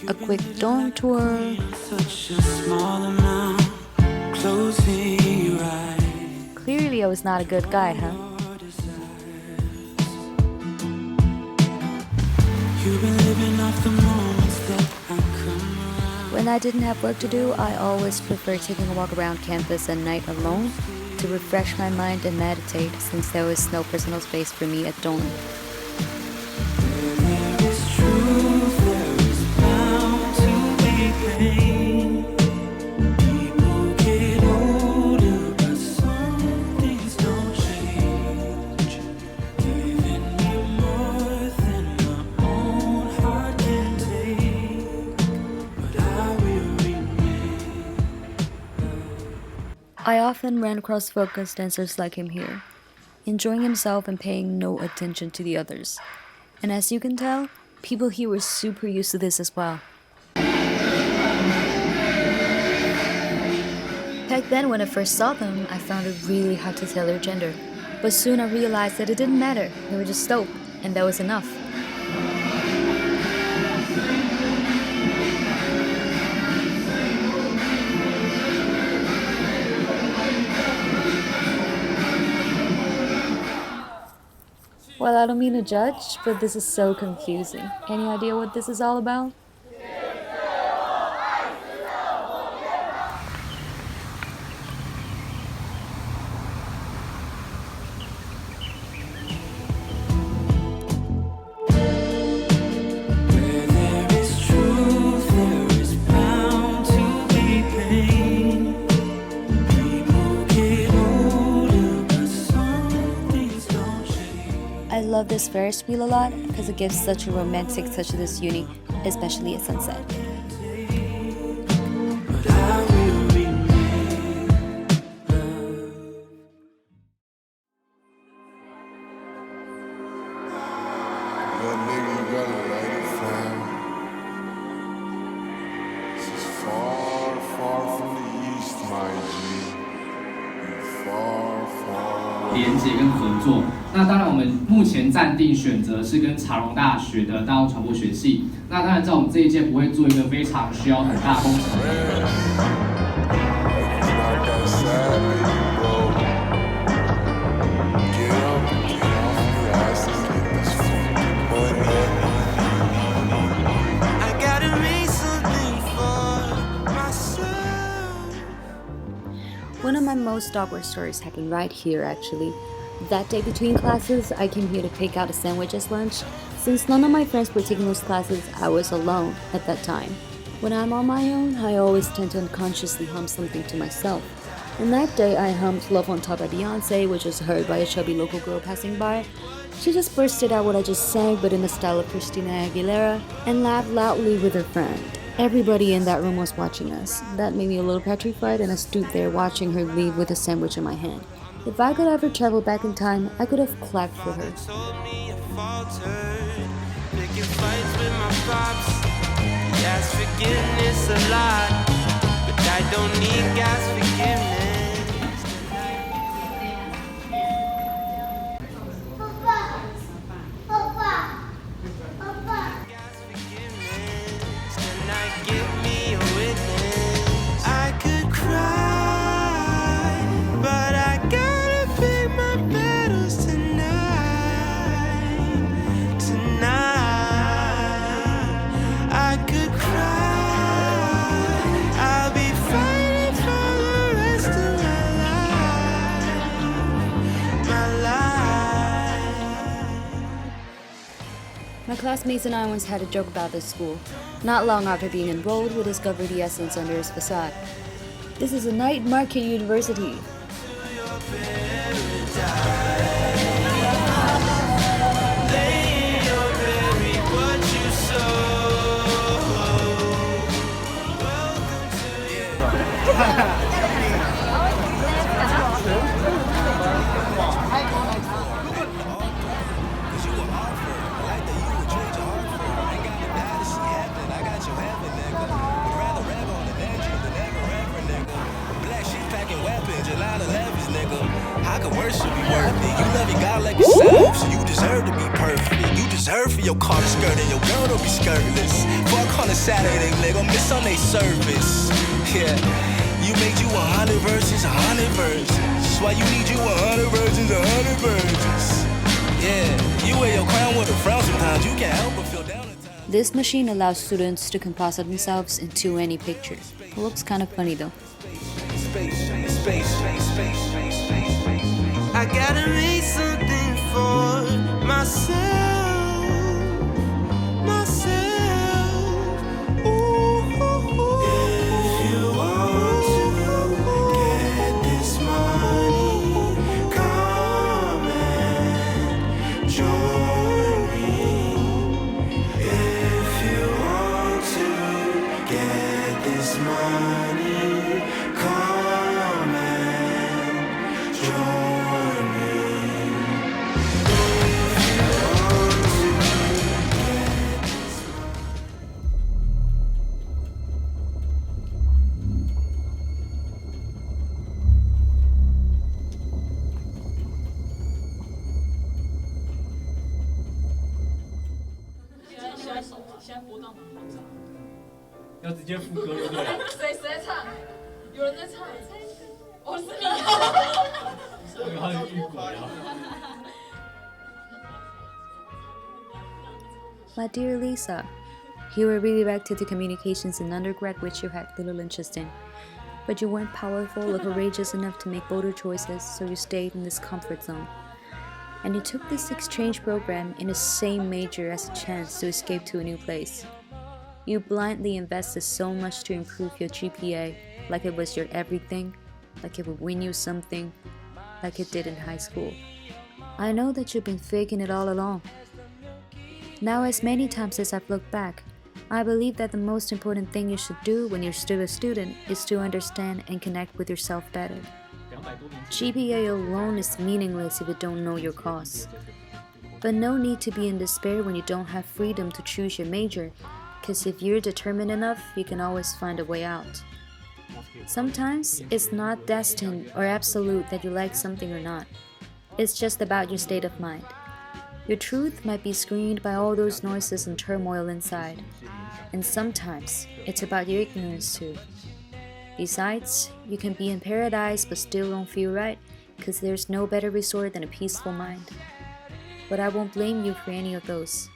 a quick dorm tour. Clearly I was not a good guy, huh? When I didn't have work to do, I always preferred taking a walk around campus at night alone to refresh my mind and meditate, since there was no personal space for me at dorm. I often ran across focused dancers like him here, enjoying himself and paying no attention to the others. And as you can tell, people here were super used to this as well. Back then, when I first saw them, I found it really hard to tell their gender. But soon I realized that it didn't matter, they were just dope, and that was enough. Well, I don't mean to judge, but this is so confusing. Any idea what this is all about? I love this Ferris wheel a lot because it gives such a romantic touch to this uni, especially at sunset. Far, far 连接跟合作。那当然，我们目前暂定选择是跟长荣大学的大众传播学系。那当然，在我们这一届不会做一个非常需要很大工程的。One of my most awkward stories happened right here, actually. That day between classes, I came here to pick out a sandwich as lunch. Since none of my friends were taking those classes, I was alone at that time. When I'm on my own, I always tend to unconsciously hum something to myself. And that day, I hummed Love on Top by Beyonce, which was heard by a chubby local girl passing by. She just bursted out what I just sang, but in the style of Christina Aguilera, and laughed loudly with her friend. Everybody in that room was watching us. That made me a little petrified, and I stood there watching her leave with a sandwich in my hand. If I could ever travel back in time, I could have clapped for her. My classmates and I once had a joke about this school. Not long after being enrolled, we discovered the essence under its facade. This is a night market university. How could worse should be worth it? You love your God like yourself, so you deserve to be perfect. You deserve reserved for your car to skirt and your girl to be skirtless. Fuck on a Saturday, they gon' miss on their service. Yeah, you made you 100 verses, 100 verses. That's why you need you 100 verses, 100 verses. Yeah, you wear your crown with a frown sometimes. You can't help but feel down at times. This machine allows students to composite themselves into any picture. It looks kind of funny though. I gotta make something for myself. Ooh, if you want to get this money, come and join me. If you want to get this money, come and join me. My dear Lisa, you were redirected to communications in undergrad, which you had little interest in. But you weren't powerful or courageous enough to make bolder choices, so you stayed in this comfort zone. And you took this exchange program in the same major as a chance to escape to a new place. You blindly invested so much to improve your GPA, like it was your everything, like it would win you something, like it did in high school. I know that you've been faking it all along. Now, as many times as I've looked back, I believe that the most important thing you should do when you're still a student is to understand and connect with yourself better. GPA alone is meaningless if you don't know your cause. But no need to be in despair when you don't have freedom to choose your major, because if you're determined enough, you can always find a way out. Sometimes it's not destined or absolute that you like something or not. It's just about your state of mind. Your truth might be screened by all those noises and turmoil inside. And sometimes it's about your ignorance too. Besides, you can be in paradise but still don't feel right, because there's no better resort than a peaceful mind. But I won't blame you for any of those.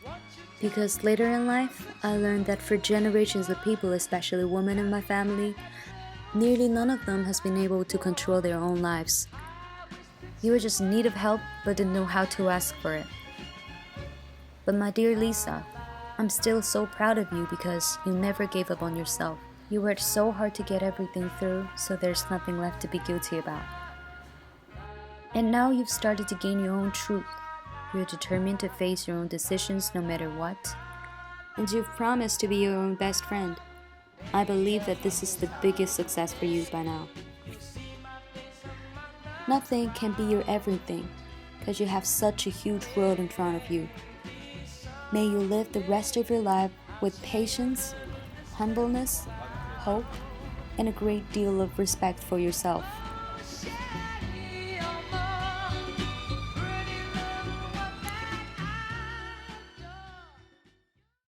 Because later in life, I learned that for generations of people, especially women in my family, nearly none of them has been able to control their own lives. You were just in need of help but didn't know how to ask for it. But my dear Lisa, I'm still so proud of you because you never gave up on yourself. You worked so hard to get everything through, so there's nothing left to be guilty about. And now you've started to gain your own truth. You're determined to face your own decisions no matter what. And you've promised to be your own best friend. I believe that this is the biggest success for you by now. Nothing can be your everything, because you have such a huge world in front of you. May you live the rest of your life with patience, humbleness, hope, and a great deal of respect for yourself.